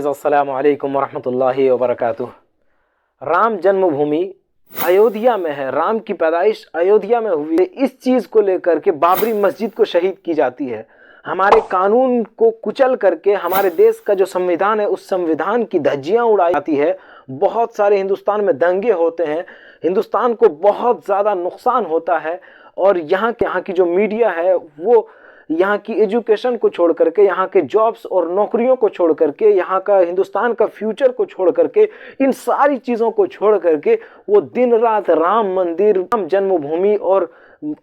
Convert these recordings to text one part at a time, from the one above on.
Guys, अस्सलाम वालेकुम वरहमतुल्लाहि वबरकातुह। राम जन्मभूमि अयोध्या में है। राम की पैदाइश अयोध्या में हुई है। इस चीज को लेकर के बाबरी मस्जिद को शहीद की जाती है। हमारे कानून को कुचल करके हमारे देश का जो संविधान है उस संविधान की धज्जियां उड़ाई जाती है। बहुत सारे हिंदुस्तान में दंगे होते हैं। हिंदुस्तान को बहुत ज़्यादा नुकसान होता है। और यहाँ की जो मीडिया है वो यहाँ की एजुकेशन को छोड़ करके, यहाँ के जॉब्स और नौकरियों को छोड़ करके, यहाँ का हिंदुस्तान का फ्यूचर को छोड़ करके, इन सारी चीज़ों को छोड़ करके वो दिन रात राम मंदिर, राम जन्मभूमि और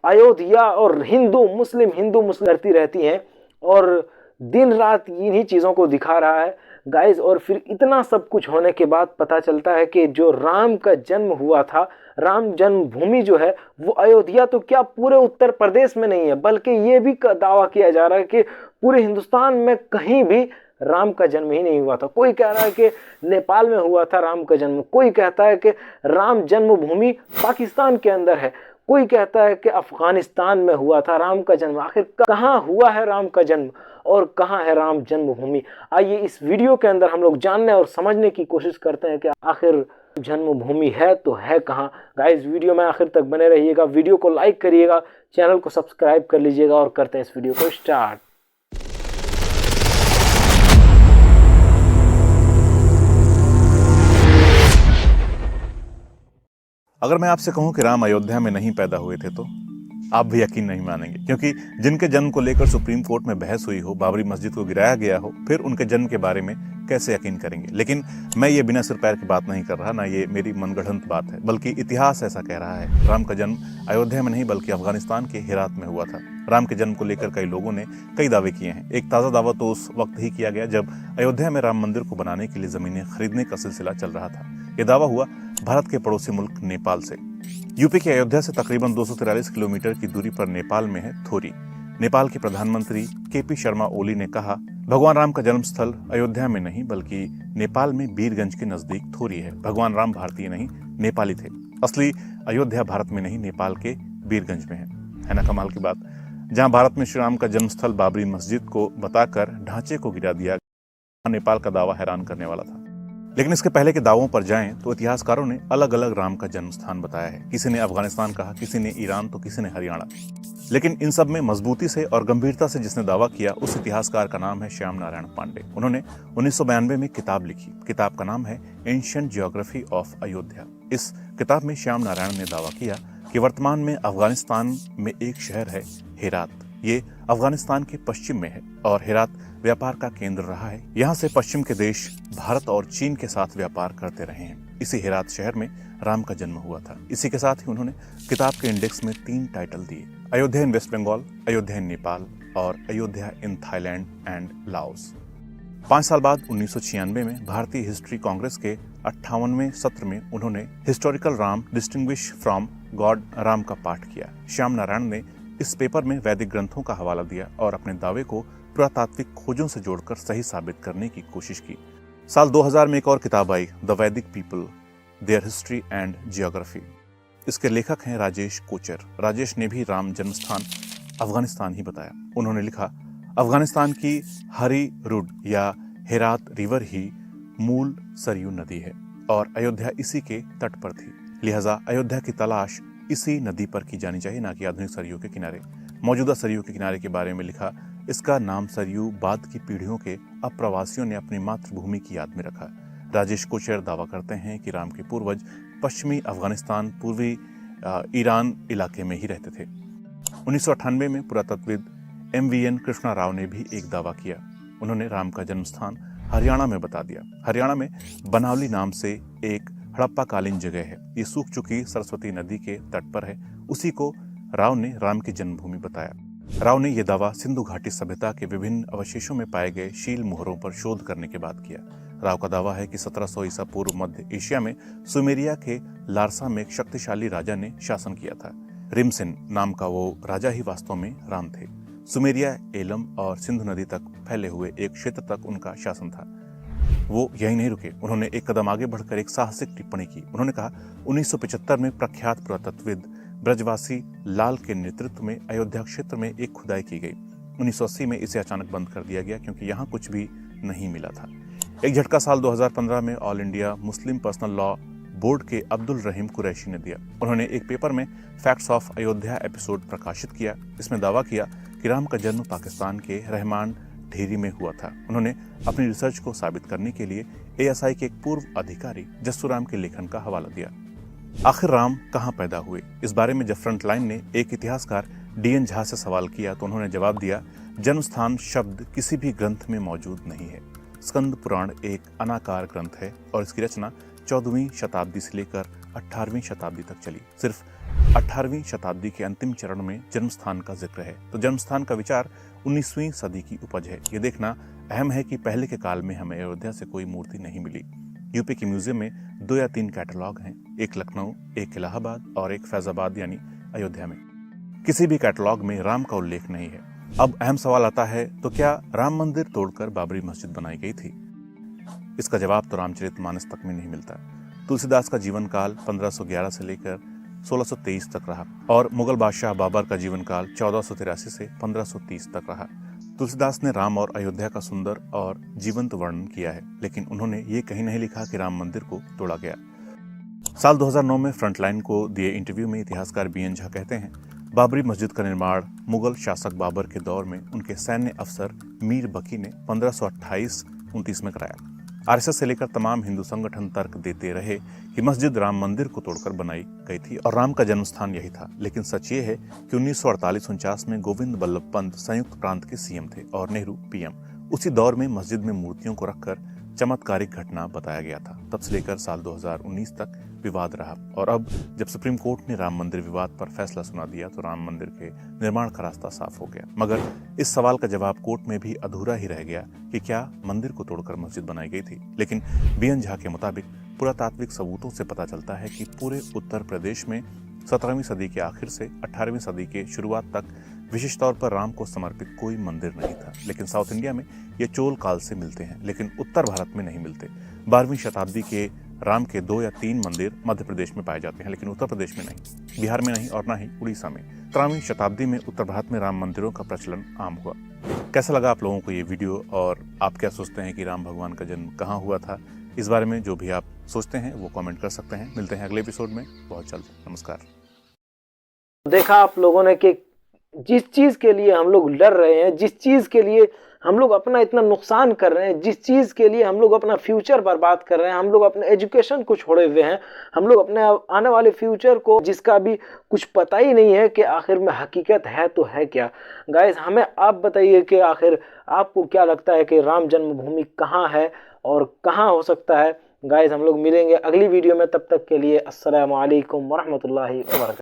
अयोध्या और हिंदू मुस्लिम करती रहती हैं और दिन रात इन्हीं चीज़ों को दिखा रहा है गाइस। और फिर इतना सब कुछ होने के बाद पता चलता है कि जो राम का जन्म हुआ था, राम जन्मभूमि जो है वो अयोध्या तो क्या पूरे उत्तर प्रदेश में नहीं है, बल्कि ये भी दावा किया जा रहा है कि पूरे हिंदुस्तान में कहीं भी राम का जन्म ही नहीं हुआ था। कोई कह रहा है कि नेपाल में हुआ था राम का जन्म, कोई कहता है कि राम जन्मभूमि पाकिस्तान के अंदर है, कोई कहता है कि अफगानिस्तान में हुआ था राम का जन्म। आखिर कहाँ हुआ है राम का जन्म और कहाँ है राम जन्मभूमि? आइए इस वीडियो के अंदर हम लोग जानने और समझने की कोशिश करते हैं कि आखिर जन्मभूमि है तो है कहाँ। गाइस, वीडियो में आखिर तक बने रहिएगा, वीडियो को लाइक करिएगा, चैनल को सब्सक्राइब कर लीजिएगा और करते हैं इस वीडियो को स्टार्ट। अगर मैं आपसे कहूं कि राम अयोध्या में नहीं पैदा हुए थे तो आप भी यकीन नहीं मानेंगे, क्योंकि जिनके जन्म को लेकर सुप्रीम कोर्ट में बहस हुई हो, बाबरी मस्जिद को गिराया गया हो, फिर उनके जन्म के बारे में कैसे यकीन करेंगे। लेकिन मैं ये बिना सिर पैर की बात नहीं कर रहा, ना ये मेरी मनगढ़ंत बात है, बल्कि इतिहास ऐसा कह रहा है। राम का जन्म अयोध्या में नहीं बल्कि अफगानिस्तान के हेरात में हुआ था। राम के जन्म को लेकर कई लोगों ने कई दावे किए हैं। एक ताज़ा दावा तो उस वक्त ही किया गया जब अयोध्या में राम मंदिर को बनाने के लिए जमीनें खरीदने का सिलसिला चल रहा था। यह दावा हुआ भारत के पड़ोसी मुल्क नेपाल से। यूपी के अयोध्या से तकरीबन 243 किलोमीटर की दूरी पर नेपाल में है थोरी। नेपाल के प्रधानमंत्री केपी शर्मा ओली ने कहा, भगवान राम का जन्म स्थल अयोध्या में नहीं बल्कि नेपाल में बीरगंज के नजदीक थोरी है। भगवान राम भारतीय नहीं नेपाली थे। असली अयोध्या भारत में नहीं नेपाल के बीरगंज में है ना कमाल की बात। जहां भारत में श्री राम का जन्म स्थल बाबरी मस्जिद को बताकर ढांचे को गिरा दिया, नेपाल का दावा हैरान करने वाला था। लेकिन इसके पहले के दावों पर जाएं तो इतिहासकारों ने अलग अलग राम का जन्म स्थान बताया है। किसी ने अफगानिस्तान कहा, किसी ने ईरान, तो किसी ने हरियाणा। लेकिन इन सब में मजबूती से और गंभीरता से जिसने दावा किया उस इतिहासकार का नाम है श्याम नारायण पांडे। उन्होंने 1992 में किताब लिखी। किताब का नाम है एंशिएंट जियोग्राफी ऑफ अयोध्या। इस किताब में श्याम नारायण ने दावा किया कि वर्तमान में अफगानिस्तान में एक शहर है हेरात। ये अफगानिस्तान के पश्चिम में है और हेरात व्यापार का केंद्र रहा है। यहाँ से पश्चिम के देश भारत और चीन के साथ व्यापार करते रहे हैं। इसी हेरात शहर में राम का जन्म हुआ था। इसी के साथ ही उन्होंने किताब के इंडेक्स में 3 टाइटल दिए, अयोध्या इन वेस्ट बंगाल, अयोध्या इन नेपाल और Ayodhya in Thailand and Laos. 5 साल बाद 1996 में भारतीय हिस्ट्री कांग्रेस के 58वें सत्र में उन्होंने historical Ram distinguish from God Ram का पाठ किया। श्याम नारायण ने इस पेपर में वैदिक ग्रंथों का हवाला दिया और अपने दावे को पुरातात्विक खोजों से जोड़कर सही साबित करने की कोशिश की। साल 2000 में एक और किताब आई, द वैदिक people, there history and geography. इसके लेखक हैं राजेश कोचर। राजेश ने भी राम जन्मस्थान अफगानिस्तान ही बताया। उन्होंने लिखा, अफगानिस्तान की हरी रुड या हेरात रिवर ही मूल सरयू नदी है और अयोध्या इसी के तट पर थी। लिहाजा अयोध्या की तलाश इसी नदी पर की जानी चाहिए, ना कि आधुनिक सरयू के किनारे। मौजूदा सरयू के किनारे के बारे में लिखा, इसका नाम सरयू बाद की पीढ़ियों के अप्रवासियों ने अपनी मातृभूमि की याद में रखा। राजेश कोचर दावा करते हैं कि राम के पूर्वज पश्चिमी अफगानिस्तान, पूर्वी ईरान इलाके में ही रहते थे। 1998 में पुरातत्वविद MVN कृष्णा राव ने भी एक दावा किया। उन्होंने राम का जन्म स्थान हरियाणा में बता दिया। हरियाणा में बनावली नाम से एक हड़प्पाकालीन जगह है। ये सूख चुकी सरस्वती नदी के तट पर है। उसी को राव ने राम की जन्मभूमि बताया। राव ने यह दावा सिंधु घाटी सभ्यता के विभिन्न अवशेषों में पाए गए शील मोहरों पर शोध करने के बाद किया। राव का दावा है कि 1700 ईसा पूर्व मध्य एशिया में सुमेरिया के लारसा में एक शक्तिशाली राजा ने शासन किया था। रिमसिन नाम का वो राजा ही वास्तव में राम थे। सुमेरिया, एलम और सिंधु नदी तक फैले हुए एक क्षेत्र तक उनका शासन था। वो यही नहीं रुके, उन्होंने एक कदम आगे बढ़कर एक साहसिक टिप्पणी की। उन्होंने कहा, 1975 में प्रख्यात पुरातत्वविद ब्रजवासी लाल के नेतृत्व में अयोध्या क्षेत्र में एक खुदाई की गई। 1980 में इसे अचानक बंद कर दिया गया क्योंकि यहाँ कुछ भी नहीं मिला था। एक झटका साल 2015 में all India Muslim personal law board के अब्दुल रहीम कुरैशी ने दिया। उन्होंने एक पेपर में फैक्ट्स ऑफ अयोध्या एपिसोड प्रकाशित किया। इसमें दावा किया कि राम का जन्म पाकिस्तान के रहमान ढेरी में हुआ था। उन्होंने अपनी रिसर्च को साबित करने के लिए ASI के एक पूर्व अधिकारी जस्सू राम के लेखन का हवाला दिया। आखिर राम कहाँ पैदा हुए, इस बारे में जब फ्रंटलाइन ने एक इतिहासकार DN झा से सवाल किया तो उन्होंने जवाब दिया, जन्म स्थान शब्द किसी भी ग्रंथ में मौजूद नहीं है। स्कंद पुराण एक अनाकार ग्रंथ है और इसकी रचना 14वीं शताब्दी से लेकर 18वीं शताब्दी तक चली। सिर्फ 18वीं शताब्दी के अंतिम चरण में जन्म स्थान का जिक्र है, तो जन्म स्थान का विचार 19वीं सदी की उपज है। ये देखना अहम है कि पहले के काल में हमें अयोध्या से कोई मूर्ति नहीं मिली। यूपी के म्यूजियम में 2 या 3 कैटलॉग हैं, एक लखनऊ, एक इलाहाबाद और एक फैजाबाद यानी अयोध्या में। किसी भी कैटलॉग में राम का उल्लेख नहीं है। अब अहम सवाल आता है, तो क्या राम मंदिर तोड़कर बाबरी मस्जिद बनाई गई थी? इसका जवाब तो रामचरितमानस तक में नहीं मिलता। तुलसीदास का जीवन काल 1511 से लेकर 1623 तक रहा और मुगल बादशाह बाबर का जीवन काल 1483 से 1530 तक रहा। तुलसीदास ने राम और अयोध्या का सुंदर और जीवंत वर्णन किया है, लेकिन उन्होंने ये कहीं नहीं लिखा कि राम मंदिर को तोड़ा गया। साल 2009 में फ्रंटलाइन को दिए इंटरव्यू में इतिहासकार BN झा कहते हैं, बाबरी मस्जिद का निर्माण मुगल शासक बाबर के दौर में उनके सैन्य अफसर मीर बकी ने 1528-29 में कराया। RSS से लेकर तमाम हिंदू संगठन तर्क देते रहे कि मस्जिद राम मंदिर को तोड़कर बनाई गई थी और राम का जन्म स्थान यही था। लेकिन सच ये है कि 1948-49 में गोविंद बल्लभ पंत संयुक्त प्रांत के CM थे और नेहरू PM। उसी दौर में मस्जिद में मूर्तियों को रखकर चमत्कारिक घटना बताया गया था। तब से लेकर साल 2019 तक विवाद रहा और अब जब सुप्रीम कोर्ट ने राम मंदिर विवाद पर फैसला सुना दिया तो राम मंदिर के निर्माण का रास्ता साफ हो गया। मगर इस सवाल का जवाब कोर्ट में भी अधूरा ही रह गया कि क्या मंदिर को तोड़कर मस्जिद बनाई गई थी। लेकिन BN झा के मुताबिक पुरातात्विक सबूतों से पता चलता है कि पूरे उत्तर प्रदेश में 17वीं सदी के आखिर से 18वीं सदी के शुरुआत तक विशेष तौर पर राम को समर्पित कोई मंदिर नहीं था। लेकिन साउथ इंडिया में ये चोल काल से मिलते हैं, लेकिन उत्तर भारत में नहीं मिलते। 12वीं शताब्दी के राम के 2 या 3 मंदिर मध्य प्रदेश में पाए जाते हैं, लेकिन उत्तर प्रदेश में नहीं, बिहार में नहीं और न ही उड़ीसा में। 13वीं शताब्दी में उत्तर भारत में राम मंदिरों का प्रचलन आम हुआ। कैसा लगा आप लोगों को ये वीडियो और आप क्या सोचते हैं कि राम भगवान का जन्म कहाँ हुआ था? इस बारे में जो भी आप सोचते हैं वो कमेंट कर सकते हैं। मिलते हैं अगले एपिसोड में बहुत जल्द। नमस्कार। देखा आप लोगों ने कि जिस चीज के लिए हम लोग लड़ रहे हैं, जिस चीज के लिए हम लोग अपना इतना नुकसान कर रहे हैं, जिस चीज के लिए हम लोग अपना फ्यूचर बर्बाद कर रहे हैं, हम लोग अपने एजुकेशन को छोड़े हुए हैं, हम लोग अपने आने वाले फ्यूचर को, जिसका भी कुछ पता ही नहीं है कि आखिर में हकीकत है तो है क्या। गाइस, हमें आप बताइए कि आखिर आपको क्या लगता है कि राम जन्मभूमि कहाँ है और कहाँ हो सकता है। गाइस, हम लोग मिलेंगे अगली वीडियो में, तब तक के लिए अस्सलामु अलैकुम वरहमतुल्लाहि वबरकातुहू।